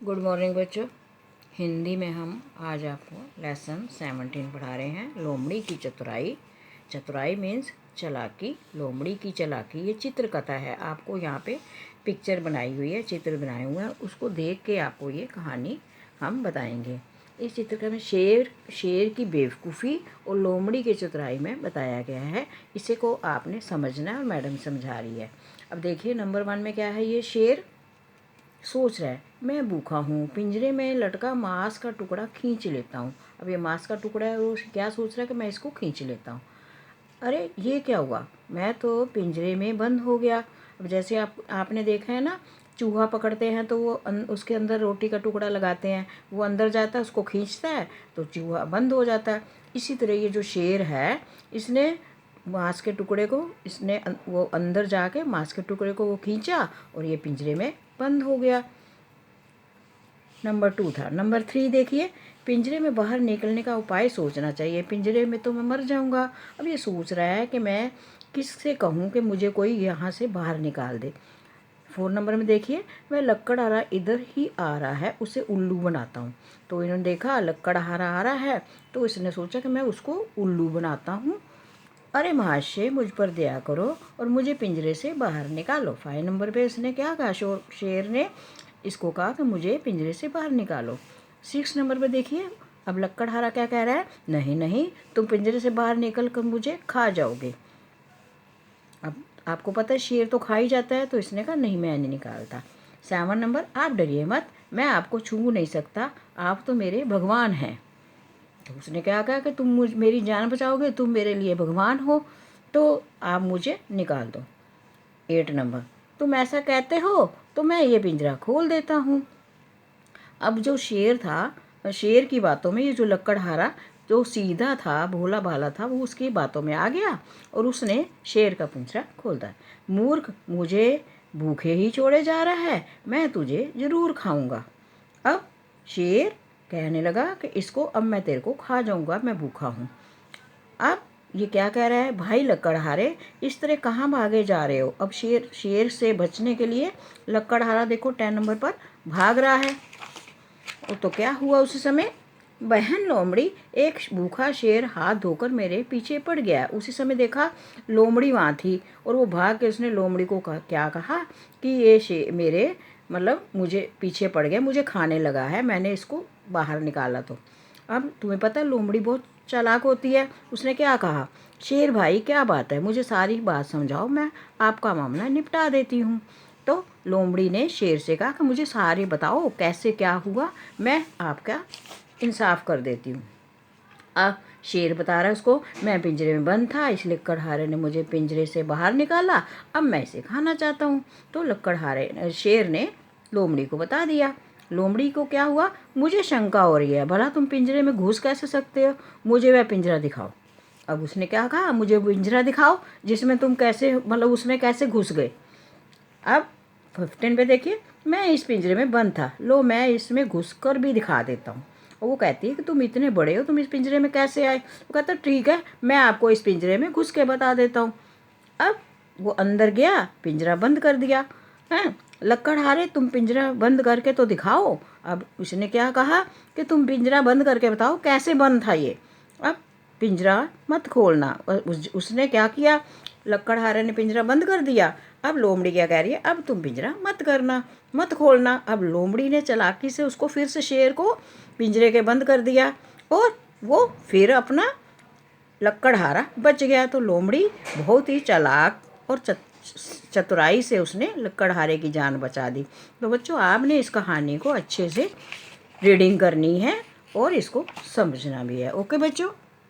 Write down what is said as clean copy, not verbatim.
Good morning बच्चों। हिंदी में हम आज आपको लेसन 17 पढ़ा रहे हैं। लोमड़ी की चतुराई। चतुराई मीन्स चालाकी। लोमड़ी की चालाकी ये चित्र कथा है। आपको यहाँ पे पिक्चर बनाई हुई है, चित्र बनाए हुए हैं, उसको देख के आपको ये कहानी हम बताएंगे। इस चित्र में शेर की बेवकूफ़ी और लोमड़ी की चतुराई में बताया गया है। इसे को आपने समझना है और मैडम समझा रही है। अब देखिए नंबर 1 में क्या है। ये शेर सोच रहा है मैं भूखा हूँ, पिंजरे में लटका मांस का टुकड़ा खींच लेता हूँ। अब ये मांस का टुकड़ा है, वो क्या सोच रहा है कि मैं इसको खींच लेता हूँ। अरे ये क्या हुआ, मैं तो पिंजरे में बंद हो गया। अब जैसे आपने देखा है ना, चूहा पकड़ते हैं तो वो उसके अंदर रोटी का टुकड़ा लगाते हैं, वो अंदर जाता है, उसको खींचता है तो चूहा बंद हो जाता है। इसी तरह ये जो शेर है, इसने मांस के टुकड़े को वो अंदर जाके मांस के टुकड़े को वो खींचा और ये पिंजरे में बंद हो गया। नंबर 2 था। नंबर 3 देखिए, पिंजरे में बाहर निकलने का उपाय सोचना चाहिए, पिंजरे में तो मैं मर जाऊंगा। अब ये सोच रहा है कि मैं किससे कहूँ कि मुझे कोई यहाँ से बाहर निकाल दे। 4 नंबर में देखिए, वह लक्कड़हारा इधर ही आ रहा है, उसे उल्लू बनाता हूँ। तो इन्होंने देखा लक्कड़हारा आ रहा है तो इसने सोचा कि मैं उसको उल्लू बनाता हूँ। अरे महाशय मुझ पर दया करो और मुझे पिंजरे से बाहर निकालो। 5 नंबर पे इसने क्या कहा, शेर ने इसको कहा कि मुझे पिंजरे से बाहर निकालो। 6 नंबर पे देखिए, अब लक्कड़हारा क्या कह रहा है, नहीं नहीं तुम पिंजरे से बाहर निकल कर मुझे खा जाओगे। अब आपको पता है शेर तो खा ही जाता है, तो इसने कहा नहीं मैं नहीं निकालता। 7 नंबर, आप डरिए मत, मैं आपको छू नहीं सकता, आप तो मेरे भगवान हैं। तो उसने क्या कहा कि तुम मेरी जान बचाओगे, तुम मेरे लिए भगवान हो, तो आप मुझे निकाल दो। 8 नंबर, तुम ऐसा कहते हो तो मैं ये पिंजरा खोल देता हूँ। अब जो शेर था, शेर की बातों में ये जो लक्कड़हारा जो सीधा था, भोला भाला था, वो उसकी बातों में आ गया और उसने शेर का पिंजरा खोल दिया। मूर्ख, मुझे भूखे ही छोड़े जा रहा है, मैं तुझे जरूर खाऊंगा। अब शेर कहने लगा कि इसको अब मैं तेरे को खा जाऊंगा, मैं भूखा हूँ। अब ये क्या कह रहा है, भाई लक्कड़हारे इस तरह कहाँ भागे जा रहे हो। अब शेर से बचने के लिए लक्कड़हारा देखो 10 नंबर पर भाग रहा है। तो क्या हुआ उस समय, बहन लोमड़ी, एक भूखा शेर हाथ धोकर मेरे पीछे पड़ गया। उसी समय देखा लोमड़ी वहाँ थी और वो भाग के उसने लोमड़ी को क्या कहा कि ये शेर मेरे मतलब मुझे पीछे पड़ गया, मुझे खाने लगा है, मैंने इसको बाहर निकाला। तो अब तुम्हें पता है लोमड़ी बहुत चालाक होती है। उसने क्या कहा, शेर भाई क्या बात है, मुझे सारी बात समझाओ, मैं आपका मामला निपटा देती हूँ। तो लोमड़ी ने शेर से कहा कि मुझे सारे बताओ कैसे क्या हुआ, मैं आपका इंसाफ कर देती हूँ। अब शेर बता रहा है उसको, मैं पिंजरे में बंद था इसलिए लक्कड़हारे ने मुझे पिंजरे से बाहर निकाला, अब मैं इसे खाना चाहता हूँ। तो शेर ने लोमड़ी को बता दिया। लोमड़ी को क्या हुआ, मुझे शंका हो रही है, भला तुम पिंजरे में घुस कैसे सकते हो, मुझे वह पिंजरा दिखाओ। अब उसने क्या कहा, मुझे पिंजरा दिखाओ जिसमें तुम कैसे मतलब उसमें कैसे घुस गए। अब 15 पे देखिए, मैं इस पिंजरे में बंद था, लो मैं इसमें घुस कर भी दिखा देता हूँ। और वो कहती है कि तुम इतने बड़े हो, तुम इस पिंजरे में कैसे आए। वो कहता ठीक है, मैं आपको इस पिंजरे में घुस के बता देता हूँ। अब वो अंदर गया, पिंजरा बंद कर दिया। हैं, लक्कड़हारे तुम पिंजरा बंद करके तो दिखाओ। अब उसने क्या कहा कि तुम पिंजरा बंद करके बताओ कैसे बंद था ये। अब पिंजरा मत खोलना। उसने क्या किया, लक्कड़हारे ने पिंजरा बंद कर दिया। अब लोमड़ी क्या कह रही है, अब तुम पिंजरा मत करना, मत खोलना। अब लोमड़ी ने चालाकी से उसको फिर से शेर को पिंजरे के बंद कर दिया और वो फिर अपना लक्कड़हारा बच गया। तो लोमड़ी बहुत ही चालाक और चतुराई से उसने लक्कड़हारे की जान बचा दी। तो बच्चों आपने इस कहानी को अच्छे से रीडिंग करनी है और इसको समझना भी है। ओके बच्चों।